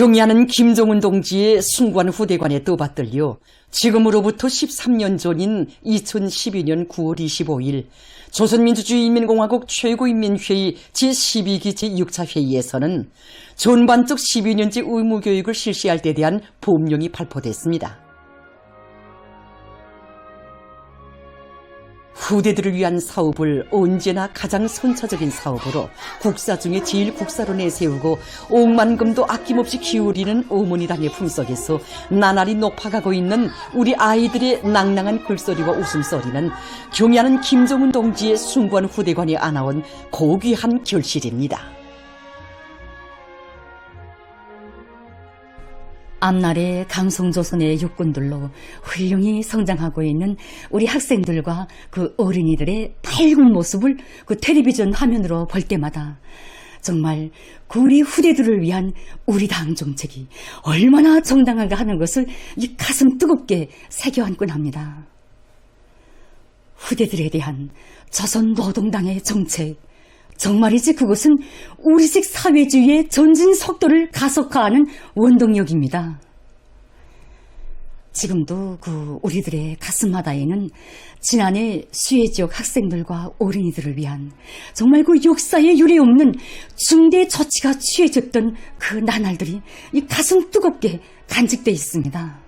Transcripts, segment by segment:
경의하는 김정은 동지의 숭고한 후대관에 떠받들려 지금으로부터 13년 전인 2012년 9월 25일 조선민주주의인민공화국 최고인민회의 제12기 제6차 회의에서는 전반적 12년제 의무교육을 실시할 때 대한 법령이 발표됐습니다. 후대들을 위한 사업을 언제나 가장 선차적인 사업으로 국사 중에 제일 국사로 내세우고 억만금도 아낌없이 기울이는 어머니당의 품속에서 나날이 높아가고 있는 우리 아이들의 낭낭한 글소리와 웃음소리는 경의하는 김정은 동지의 숭고한 후대관이 안아온 고귀한 결실입니다. 앞날의 강성조선의 육군들로 훌륭히 성장하고 있는 우리 학생들과 그 어린이들의 밝은 모습을 그 텔레비전 화면으로 볼 때마다 정말 우리 후대들을 위한 우리 당 정책이 얼마나 정당한가 하는 것을 이 가슴 뜨겁게 새겨안곤 합니다. 후대들에 대한 조선노동당의 정책, 정말이지 그것은 우리식 사회주의의 전진 속도를 가속화하는 원동력입니다. 지금도 우리들의 가슴마다에는 지난해 수해 지역 학생들과 어린이들을 위한 정말 역사에 유례없는 중대 조치가 취해졌던 그 나날들이 이 가슴 뜨겁게 간직되어 있습니다.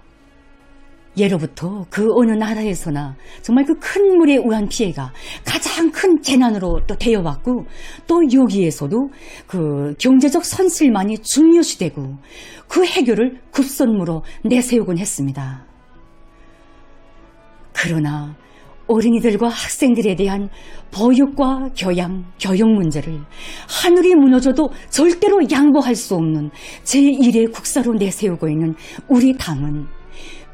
예로부터 그 어느 나라에서나 정말 그 큰 물에 의한 피해가 가장 큰 재난으로 또 되어왔고, 또 여기에서도 그 경제적 손실만이 중요시되고 그 해결을 급선무로 내세우곤 했습니다. 그러나 어린이들과 학생들에 대한 보육과 교육 문제를 하늘이 무너져도 절대로 양보할 수 없는 제1의 국사로 내세우고 있는 우리 당은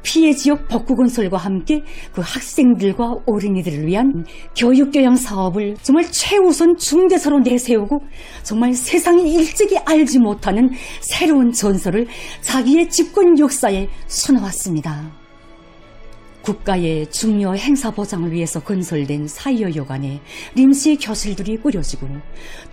피해 지역 복구 건설과 함께 그 학생들과 어린이들을 위한 교육교양 사업을 정말 최우선 중대사로 내세우고 정말 세상이 일찍이 알지 못하는 새로운 전설을 자기의 집권 역사에 수놓았습니다. 국가의 중요 행사 보장을 위해서 건설된 사이여여관에臨時 교실들이 꾸려지고,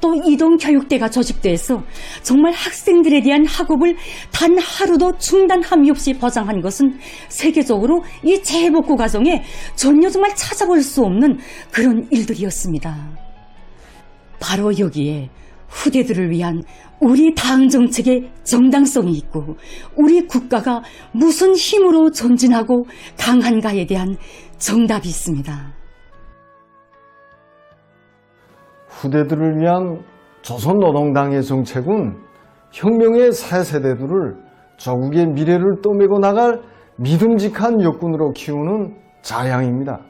또 이동교육대가 조직돼서 정말 학생들에 대한 학업을 단 하루도 중단함이 없이 보장한 것은 세계적으로 이 재복구 과정에 전혀 정말 찾아볼 수 없는 그런 일들이었습니다. 바로 여기에 후대들을 위한 우리 당 정책의 정당성이 있고 우리 국가가 무슨 힘으로 전진하고 강한가에 대한 정답이 있습니다. 후대들을 위한 조선노동당의 정책은 혁명의 새 세대들을 조국의 미래를 떠매고 나갈 믿음직한 역군으로 키우는 자양입니다.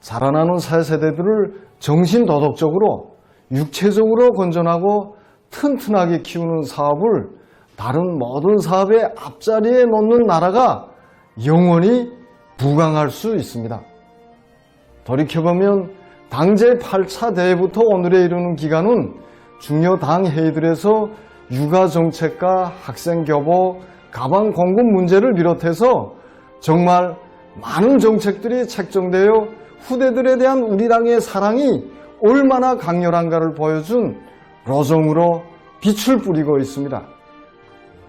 자라나는 새 세대들을 정신도덕적으로 육체적으로 건전하고 튼튼하게 키우는 사업을 다른 모든 사업의 앞자리에 놓는 나라가 영원히 부강할 수 있습니다. 돌이켜보면 당 제8차 대회부터 오늘에 이르는 기간은 중요 당 회의들에서 육아정책과 학생교복, 가방 공급 문제를 비롯해서 정말 많은 정책들이 책정되어 후대들에 대한 우리 당의 사랑이 얼마나 강렬한가를 보여준 로정으로 빛을 뿌리고 있습니다.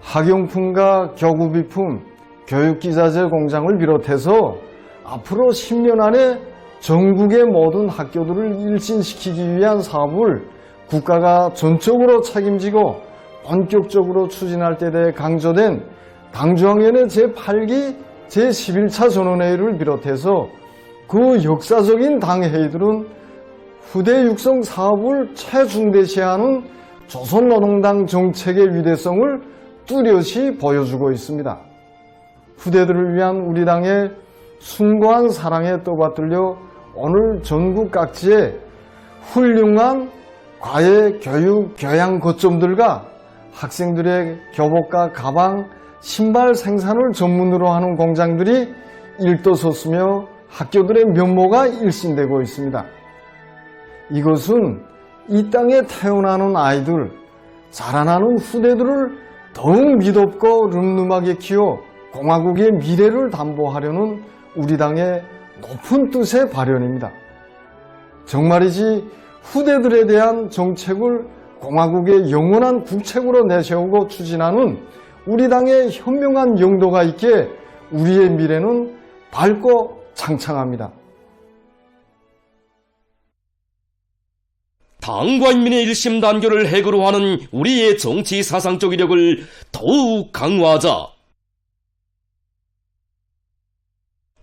학용품과 교구비품, 교육기자재 공장을 비롯해서 앞으로 10년 안에 전국의 모든 학교들을 일진시키기 위한 사업을 국가가 전적으로 책임지고 본격적으로 추진할 때 대해 강조된 당중앙위원회 제8기 제11차 전원회의를 비롯해서 그 역사적인 당회의들은 후대 육성 사업을 최중대시하는 조선노동당 정책의 위대성을 뚜렷이 보여주고 있습니다. 후대들을 위한 우리 당의 숭고한 사랑에 떠받들려 오늘 전국 각지에 훌륭한 과외 교육 교양 거점들과 학생들의 교복과 가방, 신발 생산을 전문으로 하는 공장들이 일도섰으며 학교들의 면모가 일신되고 있습니다. 이것은 이 땅에 태어나는 아이들, 자라나는 후대들을 더욱 믿었고 늠름하게 키워 공화국의 미래를 담보하려는 우리 당의 높은 뜻의 발현입니다. 정말이지 후대들에 대한 정책을 공화국의 영원한 국책으로 내세우고 추진하는 우리 당의 현명한 용도가 있기에 우리의 미래는 밝고 창창합니다. 당과 인민의 일심단결을 핵으로 하는 우리의 정치 사상적 이력을 더욱 강화하자.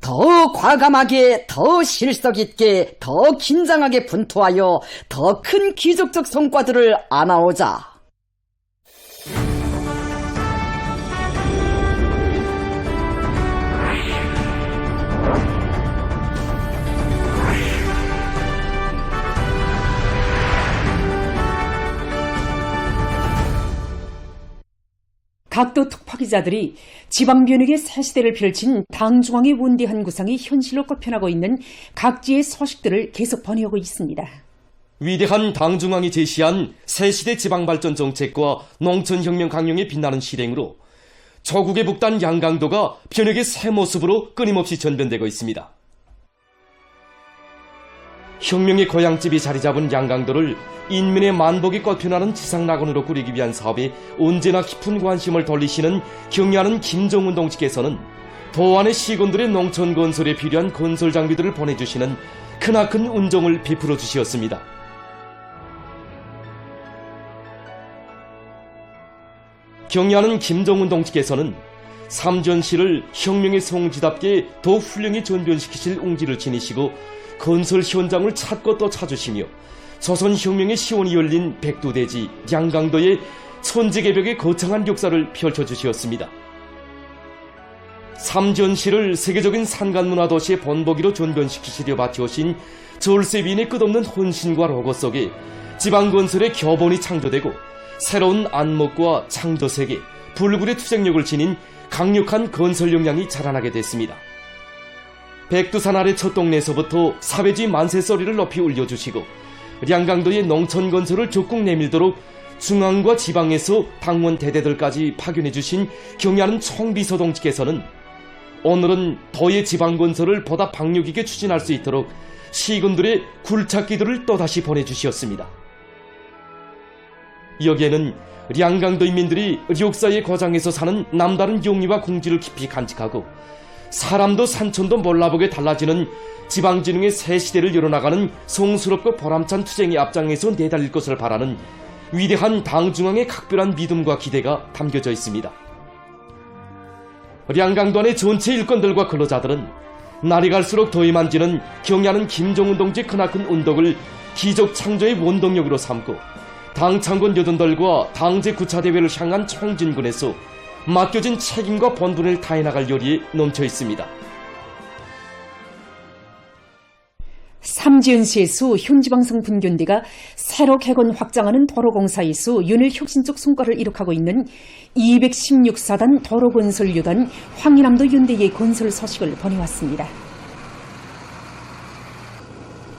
더 과감하게, 더 실속 있게, 더 긴장하게 분투하여 더 큰 기적적 성과들을 안아오자. 각도 특파기자들이 지방변혁의 새 시대를 펼친 당중앙의 원대한 구상이 현실로 꼽혀나고 있는 각지의 서식들을 계속 번역하고 있습니다. 위대한 당중앙이 제시한 새시대 지방발전 정책과 농촌혁명 강령에 빛나는 실행으로 조국의 북단 양강도가 변혁의 새 모습으로 끊임없이 전변되고 있습니다. 혁명의 고향집이 자리 잡은 양강도를 인민의 만복이 꽃피나는 지상낙원으로 꾸리기 위한 사업에 언제나 깊은 관심을 돌리시는 경의하는 김정은 동지께서는 도안의 시군들의 농촌 건설에 필요한 건설 장비들을 보내주시는 크나큰 운정을 베풀어 주시었습니다. 경의하는 김정은 동지께서는 삼전시를 혁명의 성지답게 더 훌륭히 전변시키실 웅지를 지니시고 건설 현장을 찾고 또 찾으시며 조선혁명의 시원이 열린 백두대지 양강도의 천지개벽의 거창한 역사를 펼쳐주시었습니다. 삼전시를 세계적인 산간문화도시의 본보기로 전변시키시려 바치오신 절세비인의 끝없는 헌신과 로고 속에 지방건설의 겨본이 창조되고 새로운 안목과 창조세계, 불굴의 투쟁력을 지닌 강력한 건설 역량이 자라나게 됐습니다. 백두산 아래 첫 동네에서부터 사회주의 만세소리를 높이 울려주시고 양강도의 농촌 건설을 적극 내밀도록 중앙과 지방에서 당원 대대들까지 파견해주신 경의하는 총비서 동지께서는 오늘은 더의 지방 건설을 보다 박력 있게 추진할 수 있도록 시군들의 굴착기들을 또다시 보내주시었습니다. 여기에는 양강도 인민들이 역사의 고장에서 사는 남다른 용리와 궁지를 깊이 간직하고 사람도 산천도 몰라보게 달라지는 지방진흥의 새 시대를 열어나가는 성스럽고 보람찬 투쟁의 앞장에서 내달릴 것을 바라는 위대한 당중앙의 각별한 믿음과 기대가 담겨져 있습니다. 양강도 안의 전체 일꾼들과 근로자들은 날이 갈수록 더위 만지는 경의하는 김정은 동지의 크나큰 운동을 기적 창조의 원동력으로 삼고 당 창건 여든들과 당제 9차 대회를 향한 총진군에서 맡겨진 책임과 본분을 다해나갈 요리에 넘쳐 있습니다. 삼지연시에서 현지방송 분견대가 새로 개건 확장하는 도로공사에서 윤을 혁신적 성과를 이룩하고 있는 216사단 도로건설유단 황희남도 윤대의 건설 소식을 보내왔습니다.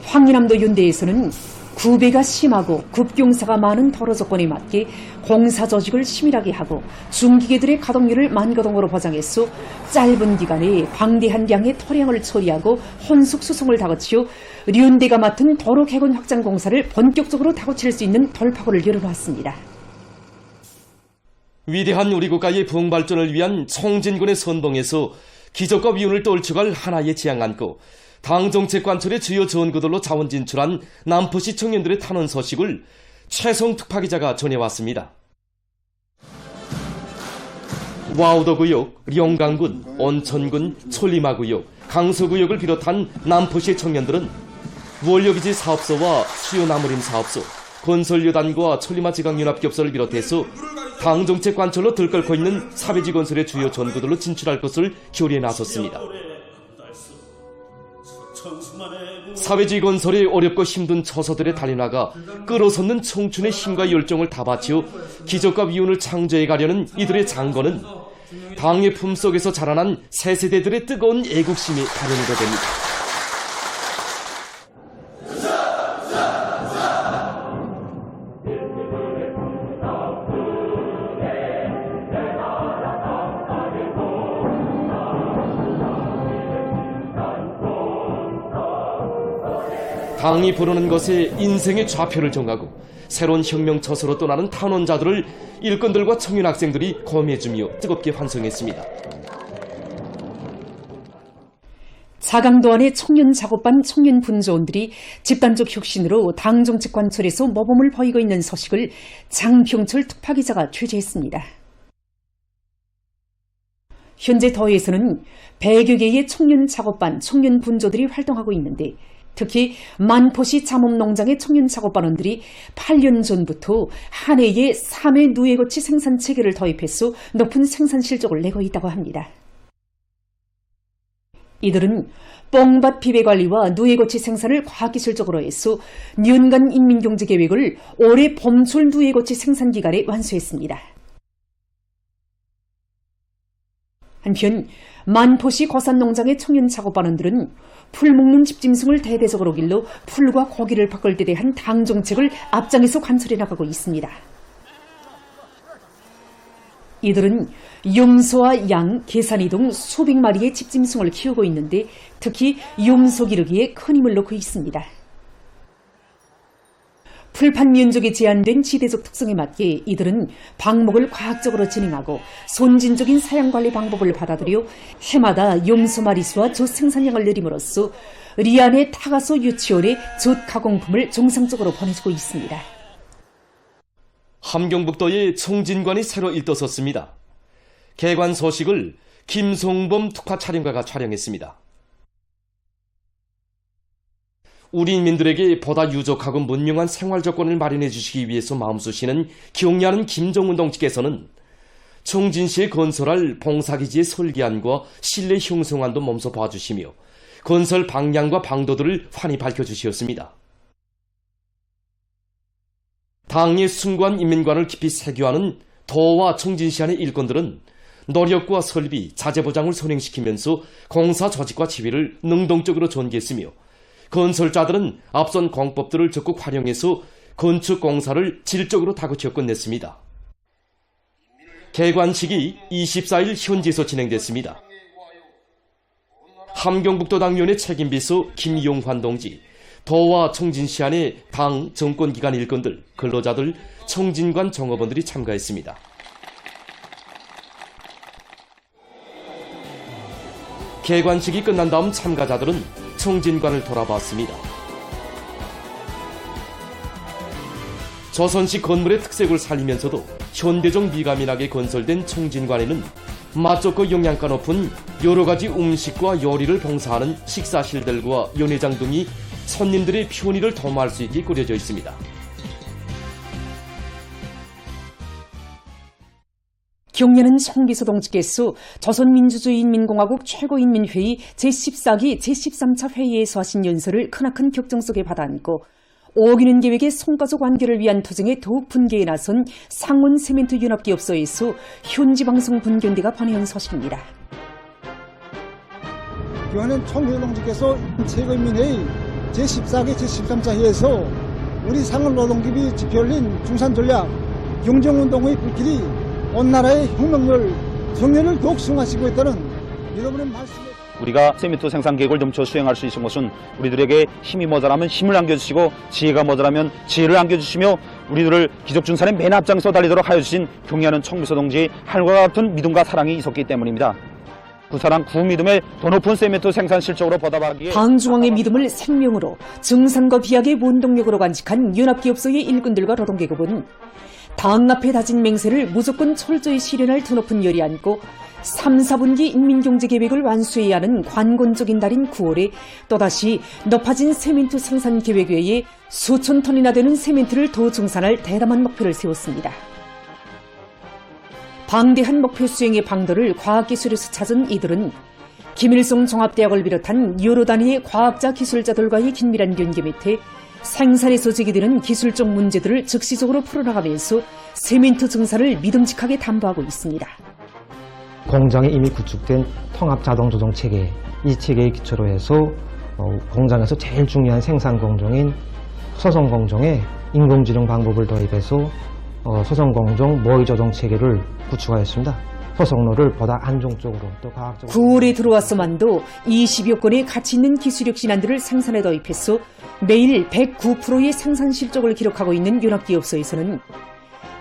황희남도 윤대에서는 구배가 심하고 급경사가 많은 도로 조건에 맞게 공사 조직을 치밀하게 하고 중기계들의 가동률을 만가동으로 보장했소 짧은 기간에 방대한 양의 토량을 처리하고 혼숙 수송을 다거치어 륜대가 맡은 도로 개건 확장 공사를 본격적으로 다고칠 수 있는 돌파구를 열어놨습니다. 위대한 우리 국가의 부흥발전을 위한 총진군의 선봉에서 기적과 위운을 떨쳐갈 하나의 지향 안고 당 정책 관철의 주요 전구들로 자원 진출한 남포시 청년들의 탄원 소식을 최성 특파기자가 전해왔습니다. 와우도구역, 영강군, 온천군, 천리마구역, 강서구역을 비롯한 남포시의 청년들은 원료기지 사업소와 수요나무림 사업소, 건설여단과 천리마지강연합기업소를 비롯해서 당 정책 관철로 들끓고 있는 사회지 건설의 주요 전구들로 진출할 것을 결의에 나섰습니다. 사회주의 건설이 어렵고 힘든 처소들에 달려나가 끌어섰는 청춘의 힘과 열정을 다 바치어 기적과 위운을 창조해 가려는 이들의 장거는 당의 품속에서 자라난 새 세대들의 뜨거운 애국심이 가려내게 됩니다. 당이 부르는 것에 인생의 좌표를 정하고 새로운 혁명 처소로 떠나는 탄원자들을 일꾼들과 청년 학생들이 거미해주며 뜨겁게 환송했습니다. 자강도 안의 청년 작업반 청년 분조원들이 집단적 혁신으로 당 정책 관철에서 모범을 보이고 있는 소식을 장병철 특파기자가 취재했습니다. 현재 더에서는 100여 개의 청년 작업반 청년 분조들이 활동하고 있는데 특히 만포시 잠업농장의 청년 작업반원들이 8년 전부터 한 해에 3회 누에고치 생산 체계를 도입해서 높은 생산 실적을 내고 있다고 합니다. 이들은 뽕밭 비배 관리와 누에고치 생산을 과학기술적으로 해서 년간 인민경제계획을 올해 봄철 누에고치 생산 기간에 완수했습니다. 한편 만포시 거산농장의 청년 작업반원들은 풀 먹는 집짐승을 대대적으로 길러 풀과 고기를 바꿀 때 대한 당 정책을 앞장에서 관철해 나가고 있습니다. 이들은 염소와 양, 계산이 등 수백 마리의 집짐승을 키우고 있는데 특히 염소 기르기에 큰 힘을 놓고 있습니다. 풀판 면적이 제한된 지대적 특성에 맞게 이들은 방목을 과학적으로 진행하고 선진적인 사양관리 방법을 받아들여 해마다 염소 마리수와 젖 생산량을 늘림으로써 리안의 타가소 유치원에 젖 가공품을 정상적으로 보내주고 있습니다. 함경북도에 청진관이 새로 일떠섰습니다. 개관 소식을 김송범 특파 촬영가가 촬영했습니다. 우리 인민들에게 보다 유족하고 문명한 생활 조건을 마련해 주시기 위해서 마음쓰시는 경례하는 김정은 동지께서는 청진시에 건설할 봉사기지의 설계안과 실내 형성안도 몸소 봐주시며 건설 방향과 방도들을 환히 밝혀주시었습니다. 당의 숭고한 인민관을 깊이 새겨하는 도와 청진시 안의 일꾼들은 노력과 설비, 자재보장을 선행시키면서 공사 조직과 지휘를 능동적으로 전개했으며 건설자들은 앞선 공법들을 적극 활용해서 건축 공사를 질적으로 다그쳐 끝냈습니다. 개관식이 24일 현지에서 진행됐습니다. 함경북도 당위원회 책임비서 김용환 동지, 도와 청진시 안의 당 정권기관 일꾼들, 근로자들, 청진관 종업원들이 참가했습니다. 개관식이 끝난 다음 참가자들은 청진관을 돌아봤습니다. 조선식 건물의 특색을 살리면서도 현대적 미가민하게 건설된 청진관에는 맛 좋고 영양가 높은 여러가지 음식과 요리를 봉사하는 식사실들과 연회장 등이 손님들의 편의를 도모할 수 있게 꾸려져 있습니다. 경례는 송비서 동지께서 조선민주주의인민공화국 최고인민회의 제14기 제13차 회의에서 하신 연설을 크나큰 격정 속에 받아안고 오기는 계획의 송가족 완결을 위한 투쟁에 더욱 분개에 나선 상원 세멘트 연합기업소에서 현지 방송 분견대가 보내온 소식입니다. 교환은 총회동지께서 최고인민회의 제14기 제13차 회의에서 우리 상원 노동기업이 지펴올린 중산전략 경정운동의 불길이 온 나라의 혁명을 정년을 더욱 승화시키고 있다는 여러분의 말씀에 우리가 세미토 생산 계획을 넘쳐 수행할 수 있은 것은 우리들에게 힘이 모자라면 힘을 안겨주시고 지혜가 모자라면 지혜를 안겨주시며 우리들을 기적준산의 맨 앞장서 달리도록 하여 주신 경의하는 청비서 동지의 하늘과 같은 믿음과 사랑이 있었기 때문입니다. 그 사랑 그 믿음의 더 높은 세미토 생산 실적으로 보답하기에 당중앙의 믿음을 생명으로 정상과 비약의 원동력으로 간직한 연합기업소의 일꾼들과 노동계급은 당 앞에 다진 맹세를 무조건 철저히 실현할 드높은 열이 안고 3, 4분기 인민경제계획을 완수해야 하는 관건적인 달인 9월에 또다시 높아진 세멘트 생산 계획 외에 수천 톤이나 되는 세멘트를 더 증산할 대담한 목표를 세웠습니다. 방대한 목표 수행의 방도를 과학기술에서 찾은 이들은 김일성 종합대학을 비롯한 여러 단위의 과학자 기술자들과의 긴밀한 연계 밑에 생산에서 제기되는 기술적 문제들을 즉시적으로 풀어나가면서 세멘트 증산을 믿음직하게 담보하고 있습니다. 공장에 이미 구축된 통합 자동 조정 체계, 이 체계의 기초로 해서 공장에서 제일 중요한 생산 공정인 소성 공정에 인공지능 방법을 도입해서 소성 공정 모의 조정 체계를 구축하였습니다. 포석로를 보다 안정적으로 또 과학적으로 9월에 들어왔어만도 20여 건의 가치 있는 기술력 신안들을 생산에 도입했어 매일 109%의 생산 실적을 기록하고 있는 윤학기업소에서는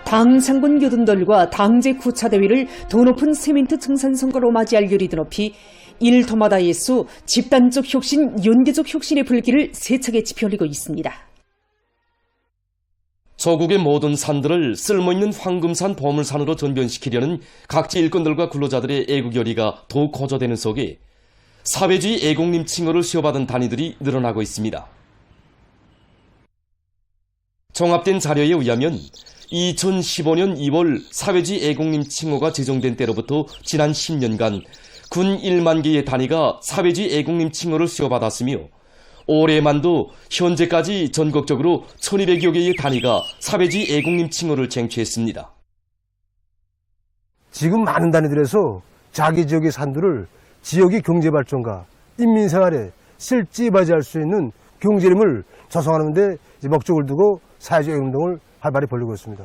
당창군 교둔들과 당제 구차 대회를 더 높은 세멘트 생산 성과로 맞이할 열이 드높이 일터마다에서 집단적 혁신, 연계적 혁신의 불길을 세차게 지펴올리고 있습니다. 조국의 모든 산들을 쓸모있는 황금산 보물산으로 전변시키려는 각지 일꾼들과 근로자들의 애국열의가 더욱 고조되는 속에 사회주의 애국님 칭호를 수여받은 단위들이 늘어나고 있습니다. 종합된 자료에 의하면 2015년 2월 사회주의 애국님 칭호가 제정된 때로부터 지난 10년간 군 1만 개의 단위가 사회주의 애국님 칭호를 수여받았으며 올해만도 현재까지 전국적으로 1200여 개의 단위가 사회주의 애국님 칭호를 쟁취했습니다. 지금 많은 단위들에서 자기 지역의 산들을 지역의 경제발전과 인민생활에 실제 맞이할 수 있는 경제림을 조성하는 데 목적을 두고 사회주의 운동을 활발히 벌이고 있습니다.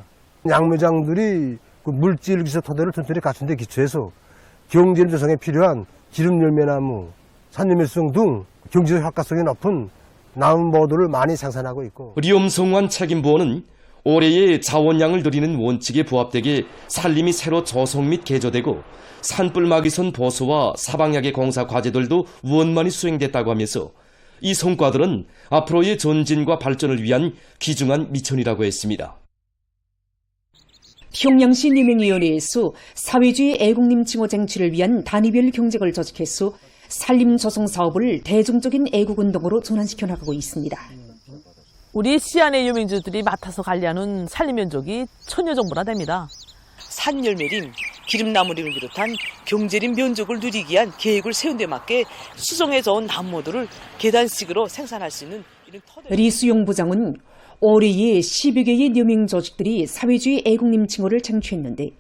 양매장들이 그 물질 기술 토대를 튼튼히 갖춘 데 기초해서 경제림 조성에 필요한 기름열매나무, 산염밀성 등 경제적 효과성이 높은 나무 모두를 많이 생산하고 있고 리엄성환 책임부원은 올해의 자원량을 들이는 원칙에 부합되게 산림이 새로 조성 및 개조되고 산불막이선 보수와 사방약의 공사 과제들도 원만히 수행됐다고 하면서 이 성과들은 앞으로의 전진과 발전을 위한 귀중한 미천이라고 했습니다. 평양시 뉘명위원회에서 사회주의 애국님 칭호 쟁취를 위한 단위별 경쟁을 조직해서 산림 조성 사업을 대중적인 애국운동으로 전환시켜 나가고 있습니다. 우리 시안의 유민주들이 맡아서 관리하는 산림 면적이 1000여 정도나 됩니다. 산열매림, 기름나무림을 비롯한 경제림 면적을 누리기 위한 계획을 세운 데 맞게 수정해서 온 나무모들을 계단식으로 생산할 수 있는 이런 터대. 리수용 부장은 올해에 10여 개의 뉘명 조직들이 사회주의 애국님 칭호를 쟁취했는데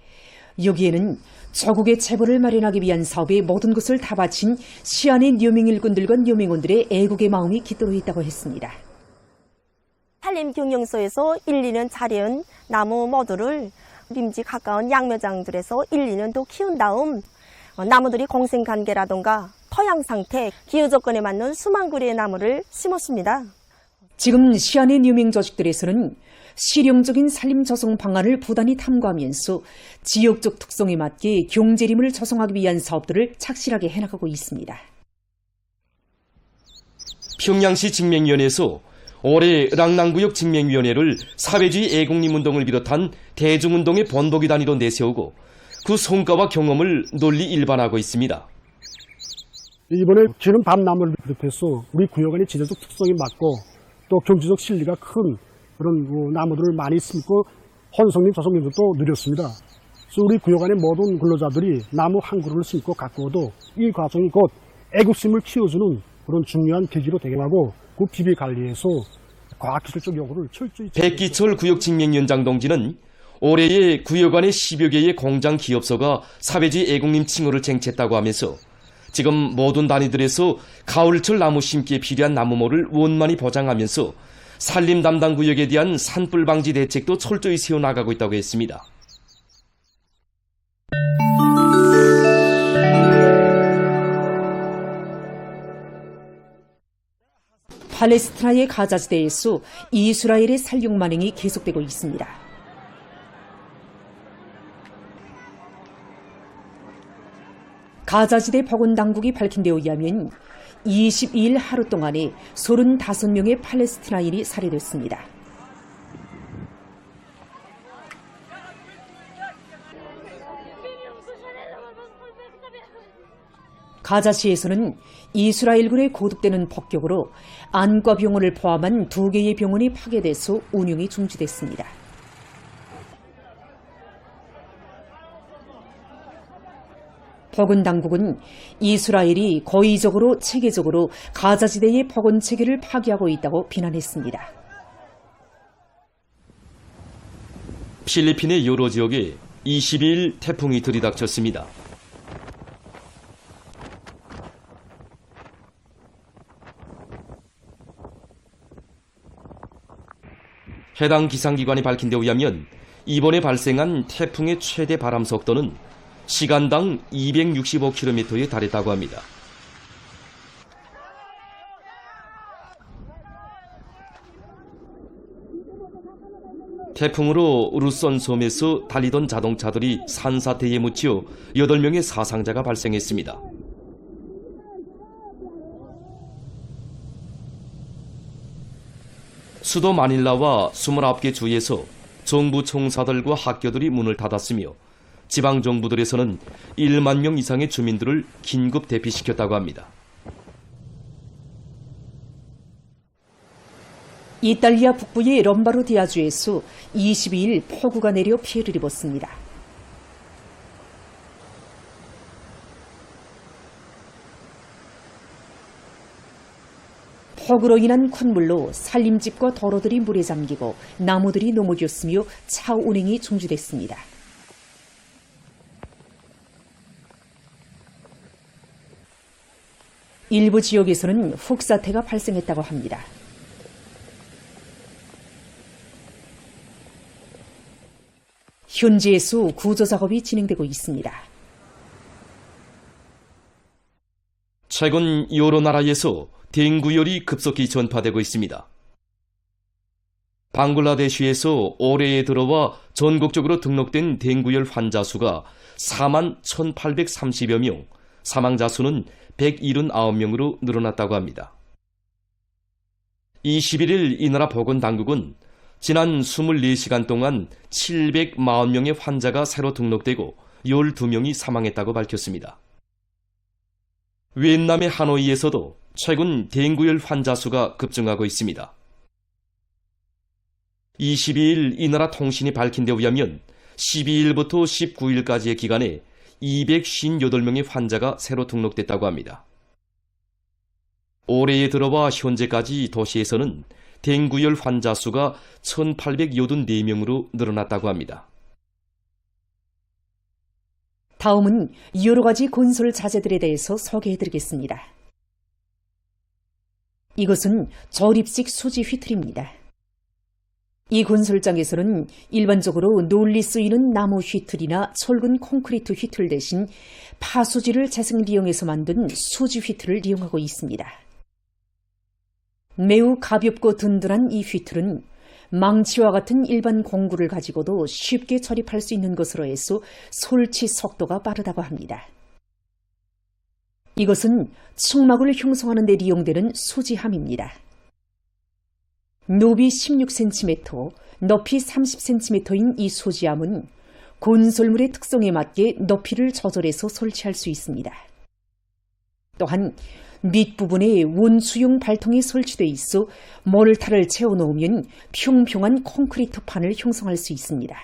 여기에는 조국의 재벌을 마련하기 위한 사업에 모든 것을 다 바친 시안의 뉘명 일꾼들과 뉘명원들의 애국의 마음이 깃들어 있다고 했습니다. 산림경영소에서 1, 2년 자려온 나무 모두를 림지 가까운 양매장들에서 1, 2년 더 키운 다음 나무들이 공생관계라던가 토양 상태, 기후 조건에 맞는 수만 그루의 나무를 심었습니다. 지금 시안의 뉘명 조직들에서는 실용적인 산림 조성 방안을 부단히 탐구하면서 지역적 특성에 맞게 경제림을 조성하기 위한 사업들을 착실하게 해나가고 있습니다. 평양시 직맹위원회에서 올해 랑낭구역 직맹위원회를 사회주의 애국님 운동을 비롯한 대중운동의 본보기 단위로 내세우고 그 성과와 경험을 널리 일반하고 있습니다. 이번에 기름 밤나무를 비롯해서 우리 구역 안의 지대적 특성이 맞고 또 경제적 실리가 큰 그런 나무들을 많이 심고 혼성림 조성림도 누렸습니다. 그래서 우리 구역 안의 모든 근로자들이 나무 한 그루를 심고 가꾸어도 이 과정이 곧 애국심을 키워주는 그런 중요한 계기로 되게 하고 그 비비 관리에서 과학기술적 요구를 철저히 백기철 구역 직맹위원장 동지는 올해의 구역 안의 10여 개의 공장 기업소가 사회주의 애국님 칭호를 쟁취했다고 하면서 지금 모든 단위들에서 가을철 나무 심기에 필요한 나무모를 원만히 보장하면서 산림 담당 구역에 대한 산불 방지 대책도 철저히 세워나가고 있다고 했습니다. 팔레스타인의 가자지대에서 이스라엘의 살육 만행이 계속되고 있습니다. 가자지대 보건당국이 밝힌 데 의하면 22일 하루 동안에 35명의 팔레스티나인이 살해됐습니다. 가자시에서는 이스라엘군의 거듭되는 폭격으로 안과 병원을 포함한 2개의 병원이 파괴돼서 운영이 중지됐습니다. 보건당국은 이스라엘이 고의적으로 체계적으로 가자지대의 보건 체계를 파괴하고 있다고 비난했습니다. 필리핀의 여러 지역에 22일 태풍이 들이닥쳤습니다. 해당 기상기관이 밝힌 데 의하면 이번에 발생한 태풍의 최대 바람 속도는 시간당 265km에 달했다고 합니다. 태풍으로 루선 섬에서 달리던 자동차들이 산사태에 묻혀 8명의 사상자가 발생했습니다. 수도 마닐라와 29개 주에서 정부 총사들과 학교들이 문을 닫았으며 지방 정부들에서는 1만 명 이상의 주민들을 긴급 대피시켰다고 합니다. 이탈리아 북부의 롬바르디아주에서 22일 폭우가 내려 피해를 입었습니다. 폭우로 인한 콧물로 살림집과 도로들이 물에 잠기고 나무들이 넘어졌으며 차 운행이 중지됐습니다. 일부 지역에서는 흙사태가 발생했다고 합니다. 현지에서 구조 작업이 진행되고 있습니다. 최근 여러 나라에서 댕구열이 급속히 전파되고 있습니다. 방글라데시에서 올해에 들어와 전국적으로 등록된 댕구열 환자 수가 4만 1,830여 명, 사망자 수는 179명으로 늘어났다고 합니다. 21일 이 나라 보건당국은 지난 24시간 동안 740명의 환자가 새로 등록되고 12명이 사망했다고 밝혔습니다. 위엔남의 하노이에서도 최근 댕구열 환자 수가 급증하고 있습니다. 22일 이 나라 통신이 밝힌 데 의하면 12일부터 19일까지의 기간에 258명의 환자가 새로 등록됐다고 합니다. 올해에 들어와 현재까지 도시에서는 댕구열 환자 수가 1,884명으로 늘어났다고 합니다. 다음은 여러 가지 건설 자재들에 대해서 소개해드리겠습니다. 이것은 조립식 수지 휘틀입니다. 이 건설장에서는 일반적으로 널리 쓰이는 나무 휘틀이나 철근 콘크리트 휘틀 대신 파수지를 재생利用해서 만든 수지 휘틀을 이용하고 있습니다. 매우 가볍고 든든한 이 휘틀은 망치와 같은 일반 공구를 가지고도 쉽게 조립할 수 있는 것으로 해서 설치 속도가 빠르다고 합니다. 이것은 층막을 형성하는 데 이용되는 수지함입니다. 높이 16cm, 높이 30cm인 이 수지함은 건설물의 특성에 맞게 높이를 조절해서 설치할 수 있습니다. 또한 밑부분에 원수용 발통이 설치되어 있어 모를타를 채워놓으면 평평한 콘크리트 판을 형성할 수 있습니다.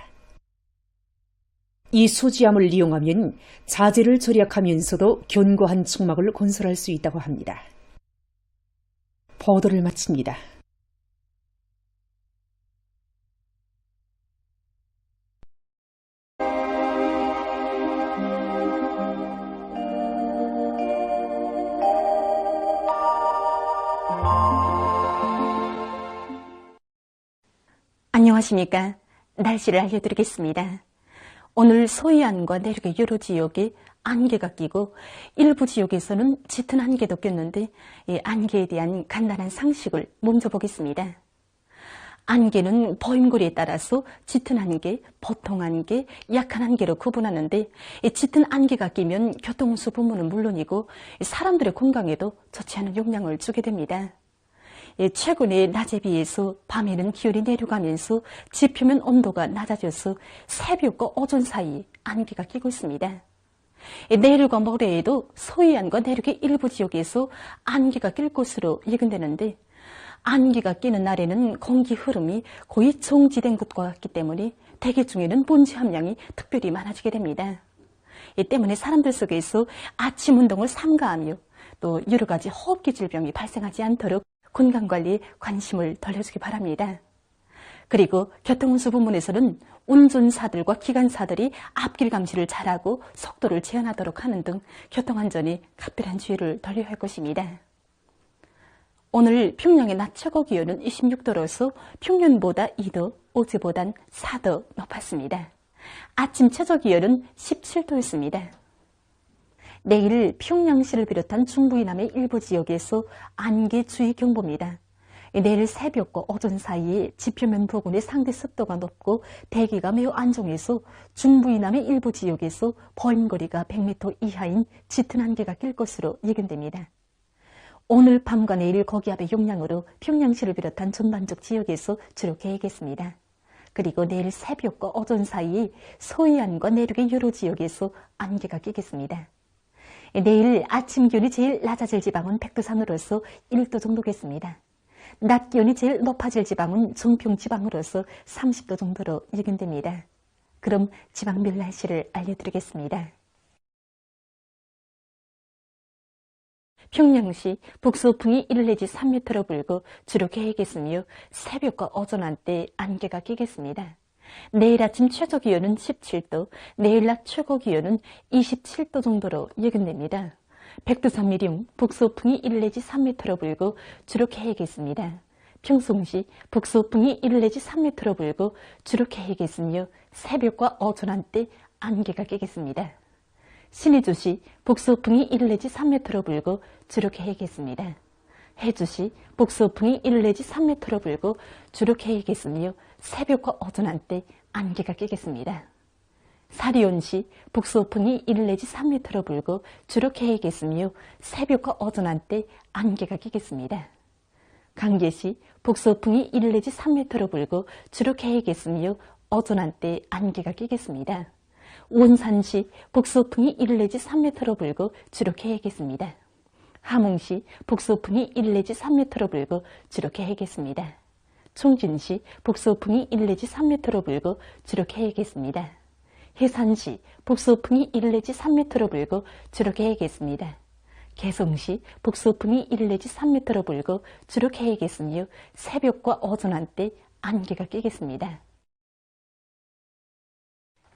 이 수지함을 이용하면 자재를 절약하면서도 견고한 층막을 건설할 수 있다고 합니다. 보도를 마칩니다. 안녕하십니까. 날씨를 알려드리겠습니다. 오늘 서해안과 내륙의 여러 지역에 안개가 끼고 일부 지역에서는 짙은 안개도 꼈는데 이 안개에 대한 간단한 상식을 먼저 보겠습니다. 안개는 보임거리에 따라서 짙은 안개, 보통 안개, 약한 안개로 구분하는데 이 짙은 안개가 끼면 교통운수 부문은 물론이고 사람들의 건강에도 좋지 않은 영향을 주게 됩니다. 최근에 낮에 비해서 밤에는 기온이 내려가면서 지표면 온도가 낮아져서 새벽과 오전 사이 안개가 끼고 있습니다. 내일과 모레에도 서해안과 내륙의 일부 지역에서 안개가 낄 것으로 예견되는데 안개가 끼는 날에는 공기 흐름이 거의 정지된 것과 같기 때문에 대기 중에는 먼지 함량이 특별히 많아지게 됩니다. 이 때문에 사람들 속에서 아침 운동을 삼가하며 또 여러 가지 호흡기 질병이 발생하지 않도록 건강관리에 관심을 돌려주기 바랍니다. 그리고 교통운수 부문에서는 운전사들과 기관사들이 앞길 감시를 잘하고 속도를 제한하도록 하는 등 교통안전에 각별한 주의를 돌려야 할 것입니다. 오늘 평양의 낮 최고 기온은 26도로서 평년보다 2도, 어제보단 4도 높았습니다. 아침 최저 기온은 17도였습니다. 내일 평양시를 비롯한 중부 이남의 일부 지역에서 안개 주의 경보입니다. 내일 새벽과 오전 사이에 지표면 부근의 상대 습도가 높고 대기가 매우 안정해서 중부 이남의 일부 지역에서 보임거리가 100m 이하인 짙은 안개가 낄 것으로 예견됩니다. 오늘 밤과 내일 거기압의 영향으로 평양시를 비롯한 전반적 지역에서 주로 개겠습니다. 그리고 내일 새벽과 오전 사이에 서해안과 내륙의 여러 지역에서 안개가 끼겠습니다. 내일 아침 기온이 제일 낮아질 지방은 백두산으로서 1도 정도겠습니다. 낮 기온이 제일 높아질 지방은 정평 지방으로서 30도 정도로 예견됩니다. 그럼 지방별 날씨를 알려드리겠습니다. 평양시 북서풍이 1 내지 3m로 불고 주로 개겠으며 새벽과 오전 한때 안개가 끼겠습니다. 내일 아침 최저 기온은 17도, 내일 낮 최고 기온은 27도 정도로 예견됩니다. 백두산 미령 북서풍이 1 내지 3m로 불고 주로 개겠습니다. 평송시 북서풍이 1 내지 3m로 불고 주로 개겠으며 새벽과 오전 한때 안개가 끼겠습니다. 신의주시 북서풍이 1 내지 3m로 불고 주로 개겠습니다. 해주시 북서풍이 1 내지 3m로 불고 주로 개겠으며 새벽과 오전 한때 안개가 끼겠습니다. 사리온시 북서풍이 1 내지 3m로 불고 주로 개겠으며 새벽과 오전 한때 안개가 끼겠습니다. 강계시 북서풍이 1 내지 3m로 불고 주로 개겠으며 오전 한때 안개가 끼겠습니다. 원산시 북서풍이 1 내지 3m로 불고 주로 개겠습니다. 함흥시 북서풍이 1 내지 3m로 불고 주로 개겠습니다. 총진시 북서풍이 1 내지 3m로 불고 주로 개겠습니다. 해산시 북서풍이 1 내지 3m로 불고 주로 개겠습니다. 개성시 북서풍이 1 내지 3m로 불고 주로 개겠으며 새벽과 오전 한때 안개가 끼겠습니다.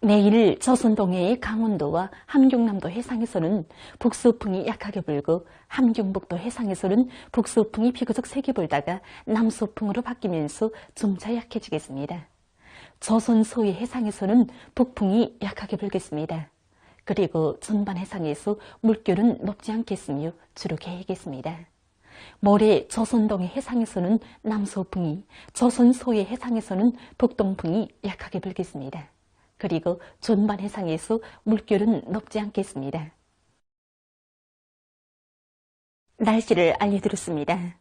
내일 조선동해의 강원도와 함경남도 해상에서는 북서풍이 약하게 불고 함경북도 해상에서는 북서풍이 비교적 세게 불다가 남서풍으로 바뀌면서 점차 약해지겠습니다. 조선 서해 해상에서는 북풍이 약하게 불겠습니다. 그리고 전반 해상에서 물결은 높지 않겠으며 주로 개겠습니다. 모레 조선동해 해상에서는 남서풍이, 조선 서해 해상에서는 북동풍이 약하게 불겠습니다. 그리고 전반 해상에서 물결은 높지 않겠습니다. 날씨를 알려드렸습니다.